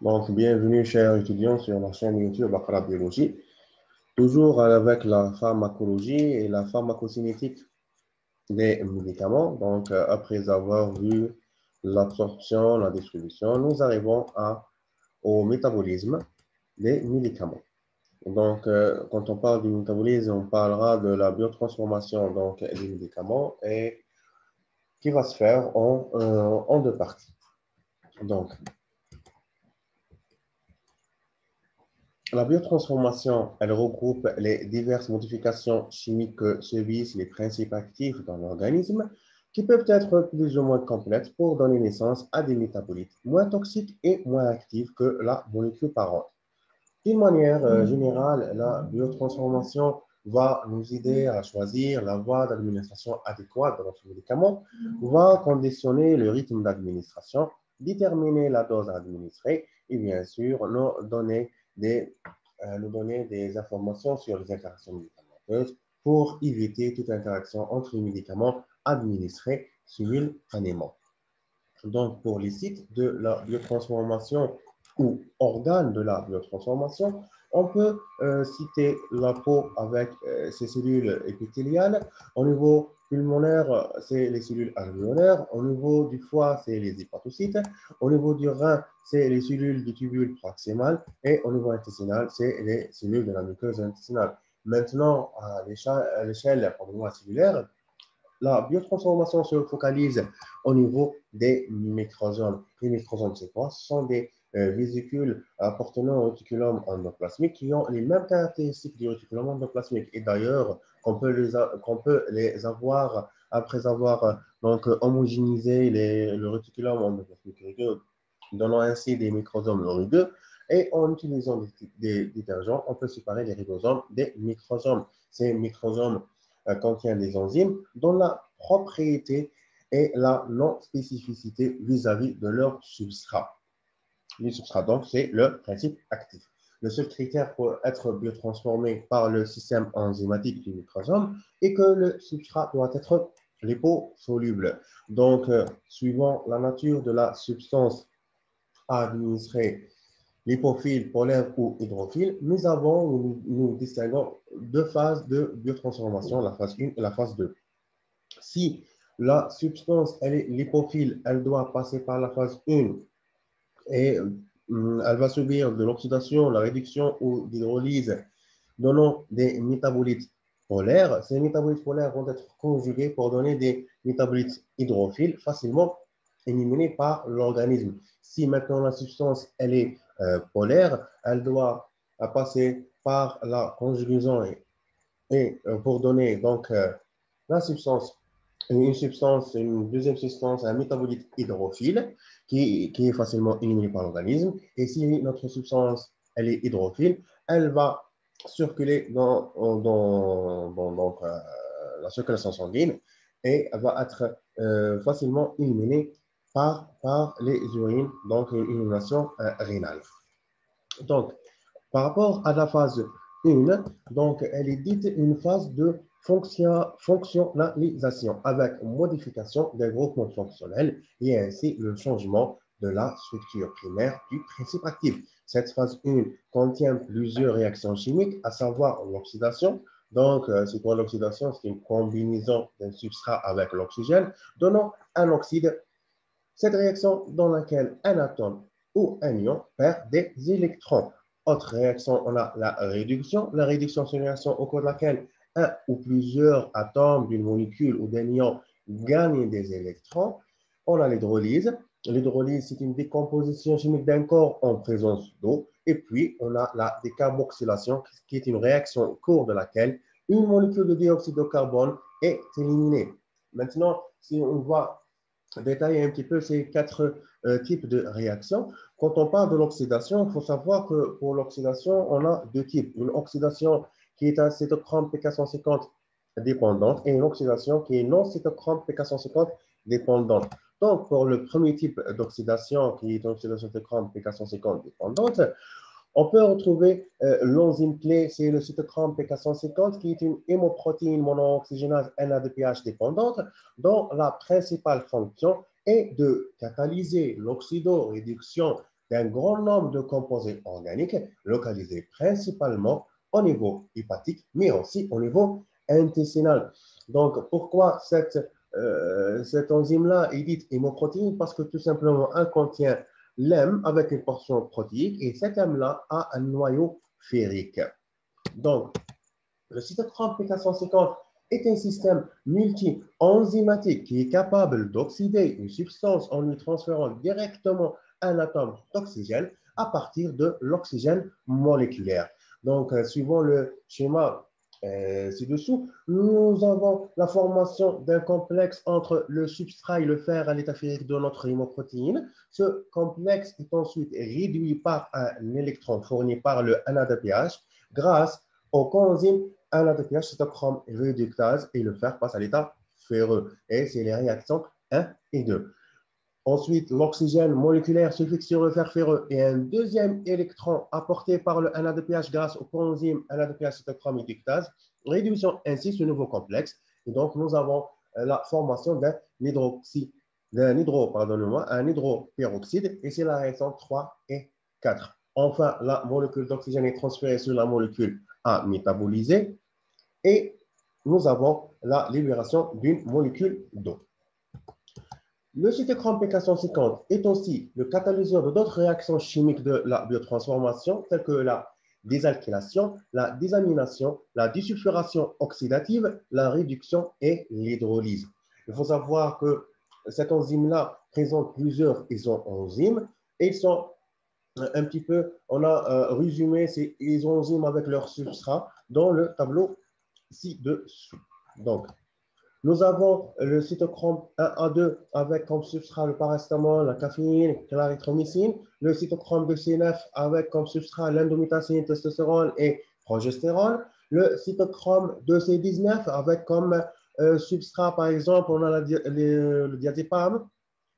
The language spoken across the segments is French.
Donc, bienvenue, chers étudiants, sur la chaîne YouTube Bakara Biologie. Toujours avec la pharmacologie et la pharmacocinétique des médicaments. Donc, après avoir vu l'absorption, la distribution, nous arrivons au métabolisme des médicaments. Donc, quand on parle du métabolisme, on parlera de la biotransformation donc, des médicaments et qui va se faire en deux parties. Donc, la biotransformation, elle regroupe les diverses modifications chimiques que subissent les principes actifs dans l'organisme, qui peuvent être plus ou moins complètes pour donner naissance à des métabolites moins toxiques et moins actifs que la molécule parente. D'une manière générale, la biotransformation va nous aider à choisir la voie d'administration adéquate de notre médicament, va conditionner le rythme d'administration, déterminer la dose à administrer et bien sûr nous donner des informations sur les interactions médicamenteuses pour éviter toute interaction entre les médicaments administrés simultanément. Donc, pour les sites de la biotransformation ou organes de la biotransformation, on peut citer la peau avec ses cellules épithéliales. Au niveau pulmonaire, c'est les cellules alvéolaires. Au niveau du foie, c'est les hépatocytes. Au niveau du rein, c'est les cellules du tubule proximal. Et au niveau intestinal, c'est les cellules de la muqueuse intestinale. Maintenant, à l'échelle cellulaire, la biotransformation se focalise au niveau des microsomes. Les microsomes, c'est quoi? Ce sont des vésicules appartenant au réticulum endoplasmique qui ont les mêmes caractéristiques du réticulum endoplasmique. Et d'ailleurs, qu'on peut les avoir après avoir homogénéisé le réticulum endoplasmique rugueux, donnant ainsi des microsomes rugueux. Et en utilisant des détergents, on peut séparer les ribosomes des microsomes. Ces microsomes contient des enzymes dont la propriété est la non-spécificité vis-à-vis de leur substrat. Le substrat, donc, c'est le principe actif. Le seul critère pour être biotransformé par le système enzymatique du microsome est que le substrat doit être liposoluble. Donc, suivant la nature de la substance à administrer, lipophile, polaire ou hydrophile, nous distinguons deux phases de biotransformation, la phase 1 et la phase 2. Si la substance elle est lipophile, elle doit passer par la phase 1 et elle va subir de l'oxydation, la réduction ou l'hydrolyse, donnant des métabolites polaires. Ces métabolites polaires vont être conjugués pour donner des métabolites hydrophiles facilement éliminés par l'organisme. Si maintenant la substance elle est polaire, elle doit passer par la conjugaison pour donner donc la substance une deuxième substance, un métabolite hydrophile qui est facilement éliminé par l'organisme. Et si notre substance elle est hydrophile, elle va circuler dans la circulation sanguine et va être facilement éliminée par les urines, donc une élimination rénale. Donc, par rapport à la phase 1, donc elle est dite une phase de fonctionnalisation avec modification des groupements fonctionnels et ainsi le changement de la structure primaire du principe actif. Cette phase 1 contient plusieurs réactions chimiques, à savoir l'oxydation. Donc, c'est quoi l'oxydation? C'est une combinaison d'un substrat avec l'oxygène, donnant un oxyde. Cette réaction dans laquelle un atome ou un ion perd des électrons. Autre réaction, on a la réduction. La réduction, c'est une réaction au cours de laquelle un ou plusieurs atomes d'une molécule ou d'un ion gagnent des électrons. On a l'hydrolyse. L'hydrolyse, c'est une décomposition chimique d'un corps en présence d'eau. Et puis, on a la décarboxylation, qui est une réaction au cours de laquelle une molécule de dioxyde de carbone est éliminée. Maintenant, si on voit détailler un petit peu ces quatre types de réactions. Quand on parle de l'oxydation, il faut savoir que pour l'oxydation, on a deux types. Une oxydation qui est un cytochrome P450 dépendante et une oxydation qui est non cytochrome P450 dépendante. Donc, pour le premier type d'oxydation, qui est une oxydation cytochrome P450 dépendante, on peut retrouver l'enzyme clé, c'est le cytochrome P450, qui est une hémoprotéine monooxygénase NADPH dépendante, dont la principale fonction est de catalyser l'oxydoréduction d'un grand nombre de composés organiques localisés principalement au niveau hépatique, mais aussi au niveau intestinal. Donc, pourquoi cette enzyme-là est dite hémoprotéine? Parce que tout simplement, elle contient l'hème avec une portion protéique et cet hème-là a un noyau ferrique. Donc, le cytochrome P450 est un système multi-enzymatique qui est capable d'oxyder une substance en lui transférant directement un atome d'oxygène à partir de l'oxygène moléculaire. Donc, suivant le schéma ci-dessous, nous avons la formation d'un complexe entre le substrat et le fer à l'état ferrique de notre hémoprotéine. Ce complexe est ensuite réduit par un électron fourni par le NADPH grâce au coenzyme NADPH cytochrome réductase et le fer passe à l'état ferreux. Et c'est les réactions 1 et 2. Ensuite, l'oxygène moléculaire se fixe sur le fer ferreux et un deuxième électron apporté par le NADPH grâce au coenzyme NADPH cytochrome réductase, réduisant ainsi ce nouveau complexe. Et donc, nous avons la formation d'un hydroperoxyde et c'est la réaction 3 et 4. Enfin, la molécule d'oxygène est transférée sur la molécule à métaboliser et nous avons la libération d'une molécule d'eau. Le cytochrome P450 est aussi le catalyseur de d'autres réactions chimiques de la biotransformation, telles que la désalkylation, la désamination, la disulfuration oxydative, la réduction et l'hydrolyse. Il faut savoir que cette enzyme-là présente plusieurs isoenzymes et ils sont un petit peu, on a résumé ces isoenzymes avec leur substrat dans le tableau ci-dessous. Donc, nous avons le cytochrome 1A2 avec comme substrat le paracétamol, la caféine, l'arythromycine, le cytochrome 2C9 avec comme substrat l'indométhacine, testostérone et progestérone, le cytochrome 2C19 avec comme substrat, par exemple, on a le diazépam,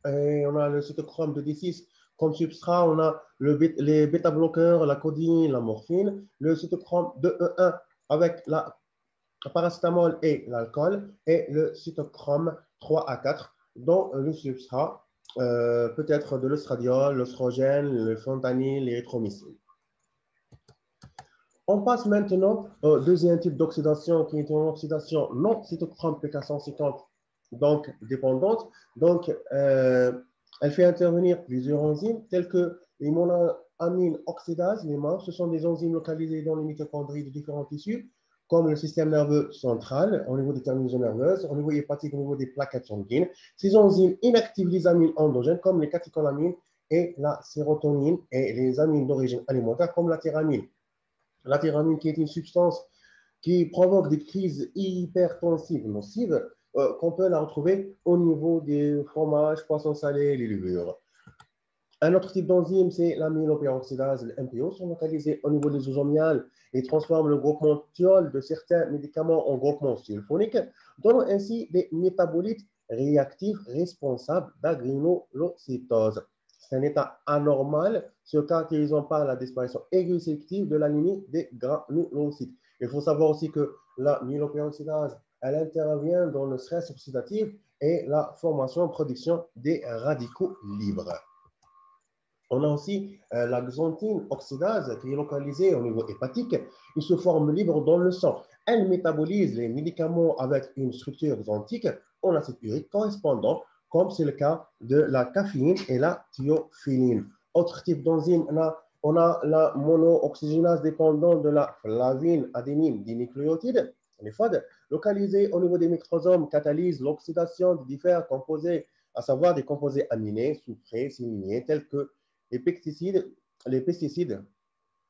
et on a le cytochrome 2D6 comme substrat, on a les bêta-bloqueurs, la codine, la morphine, le cytochrome 2E1 avec la paracétamol et l'alcool, et le cytochrome 3A4, dont le substrat peut être de l'œstradiol, l'œstrogène, le fentanyl, l'érythromycine. On passe maintenant au deuxième type d'oxydation, qui est une oxydation non cytochrome P450, donc dépendante. Donc, elle fait intervenir plusieurs enzymes, telles que les monoamine oxydase, les MAO. Ce sont des enzymes localisées dans les mitochondries de différents tissus, comme le système nerveux central, au niveau des terminaisons nerveuses, au niveau hépatique, au niveau des plaquettes sanguines. Ces enzymes inactivent les amines endogènes, comme les catécholamines et la sérotonine, et les amines d'origine alimentaire, comme la thyramine. La thyramine, qui est une substance qui provoque des crises hypertensives nocives, qu'on peut la retrouver au niveau des fromages, poissons salés, les levures. Un autre type d'enzyme, c'est l'amylopéroxydase, le MPO, sont localisés au niveau des ozomiales et transforment le groupement thiol de certains médicaments en groupement sulfonique, donnant ainsi des métabolites réactifs responsables d'agranulocytose. C'est un état anormal, se caractérisant par la disparition aiguë sélective de la limite des granulocytes. Il faut savoir aussi que l'amylopéroxydase, elle intervient dans le stress oxydatif et la formation et production des radicaux libres. On a aussi la xanthine oxydase qui est localisée au niveau hépatique. Il se forme libre dans le sang. Elle métabolise les médicaments avec une structure xanthique en acide urique correspondant, comme c'est le cas de la caféine et la thiophiline. Autre type d'enzyme, on a la monooxygénase dépendante de la flavine adénine dinucléotide, les FAD, localisée au niveau des microsomes, catalyse l'oxydation de divers composés, à savoir des composés aminés, soufrés, séléniés, tels que les pesticides,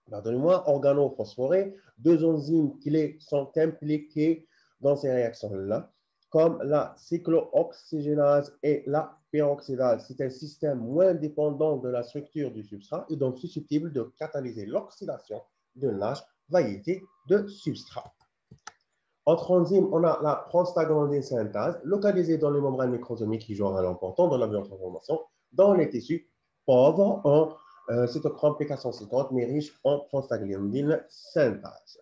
organophosphorés. Deux enzymes clés sont impliquées dans ces réactions-là, comme la cyclooxygénase et la peroxydase. C'est un système moins dépendant de la structure du substrat et donc susceptible de catalyser l'oxydation de large variété de substrats. Autre enzyme, on a la prostaglandine synthase, localisée dans les membranes microsomiques qui jouent un rôle important dans la biotransformation dans les tissus pauvres en cytochrome P450, mais riche en prostaglandine synthase.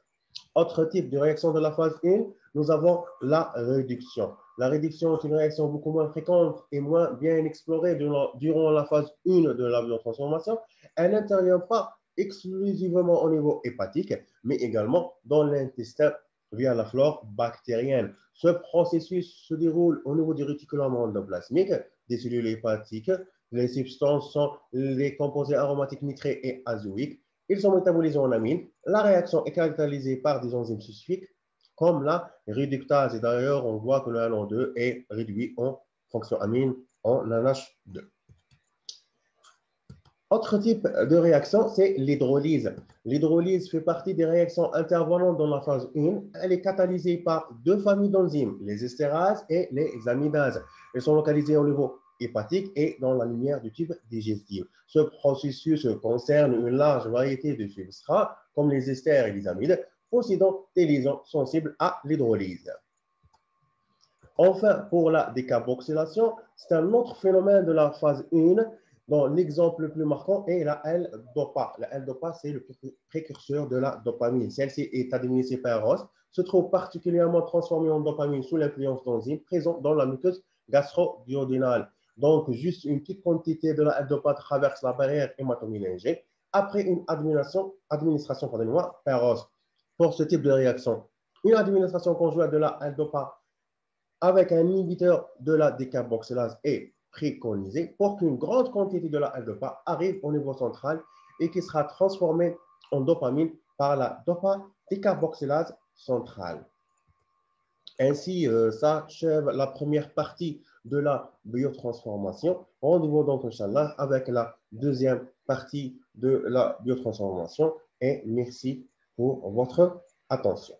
Autre type de réaction de la phase 1, nous avons la réduction. la réduction est une réaction beaucoup moins fréquente et moins bien explorée durant la phase 1 de la biotransformation. Elle n'intervient pas exclusivement au niveau hépatique, mais également dans l'intestin via la flore bactérienne. Ce processus se déroule au niveau du réticulum endoplasmique, des cellules hépatiques. Les substances sont les composés aromatiques nitrés et azoïques. Ils sont métabolisés en amines. La réaction est caractérisée par des enzymes spécifiques comme la réductase. Et d'ailleurs, on voit que le NO2 est réduit en fonction amine en NH2. Autre type de réaction, c'est l'hydrolyse. L'hydrolyse fait partie des réactions intervenant dans la phase 1. Elle est catalysée par deux familles d'enzymes, les estérases et les amidases. Elles sont localisées au niveau hépatique et dans la lumière du tube digestif. Ce processus concerne une large variété de substrats, comme les esters et les amides, possédant des liaisons sensibles à l'hydrolyse. Enfin, pour la décarboxylation, c'est un autre phénomène de la phase 1 dont l'exemple le plus marquant est la L-DOPA. La L-DOPA, c'est le précurseur de la dopamine. Celle-ci est administrée par os, se trouve particulièrement transformée en dopamine sous l'influence d'enzymes présentes dans la muqueuse gastro-duodénale. Donc, juste une petite quantité de la L-DOPA traverse la barrière hématomyélingique après une administration par os. Pour ce type de réaction, une administration conjointe de la L-DOPA avec un inhibiteur de la décarboxylase est préconisé pour qu'une grande quantité de la L-DOPA arrive au niveau central et qui sera transformée en dopamine par la dopa-décarboxylase centrale. Ainsi s'achève la première partie de la biotransformation. Rendez-vous donc, Inch'Allah, avec la deuxième partie de la biotransformation et merci pour votre attention.